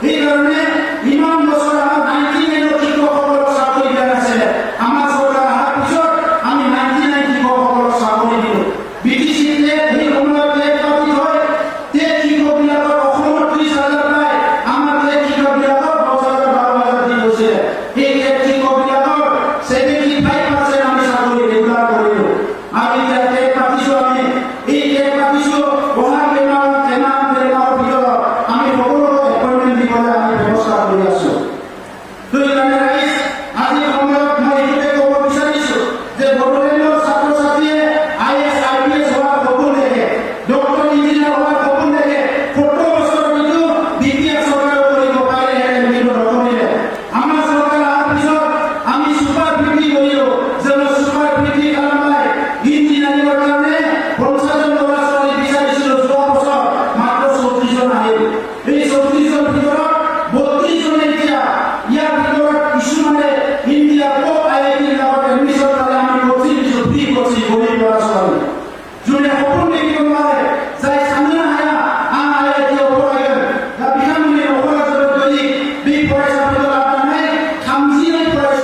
সেইকাৰণে ইমান বছৰ আমাৰ 99 শিক্ষকসকলক চাকৰি দিয়া নাছিলে। আমাৰ চৰকাৰ অহাৰ পিছত আমি 99 শিক্ষকসকলক চাকৰি দিলোঁ। বিটিচিতে সেই সময়ত পাতি হয় শিক্ষকবিলাকৰ অসমত 30,000 পায়, আমাৰ শিক্ষকবিলাকক 10,000 12,000 দি গৈছিলে। সেই শিক্ষকবিলাকৰ 75% আমি চাকৰি ৰেগুলাৰ কৰিলোঁ। আৰু এতিয়া পাতিছোঁ আমি পাতিছোঁ অহা কেইমাহৰ ভিতৰত আমি সকলোকে এপইণ্টমেণ্ট দিবলৈ আমি ব্যৱস্থা কৰি আছোঁ। সেইকাৰণে আজি সময়ত মই এইটোকে ক'ব বিচাৰিছোঁ যে বড়োলেণ্ডৰ ছাত্ৰ ছাত্ৰীয়ে IAS IPS হোৱাৰ সপোন দেখে, ডক্টৰ ইঞ্জিনিয়াৰ হোৱাৰ সপোন দেখে। 70 বছৰ কিন্তু বিপিএল চৰকাৰে কৰিব পাৰিলেহেঁতেন, কিন্তু নকৰিলে। আমাৰ চৰকাৰ অহাৰ পিছত আমি ছুপাৰ 50 কৰিলোঁ। যেন ছুপাৰ 50 কামাই ইঞ্জিনিয়াৰিঙৰ কাৰণে 50জন ল'ৰা ছোৱালী বিচাৰিছিলোঁ। যোৱা বছৰ মাত্ৰ 34জন আহিল। এই 34জন ভিতৰত 32জনে এতিয়া ইয়াৰ ভিতৰত কিছুমানে ইণ্ডিয়া টপ IIT বিলাকত এডমিশ্যন পালে। আমি কোচিং দিছোঁ, ফ্ৰী কোচিং গৰীব ল'ৰা ছোৱালী যোনে সপোন দেখিব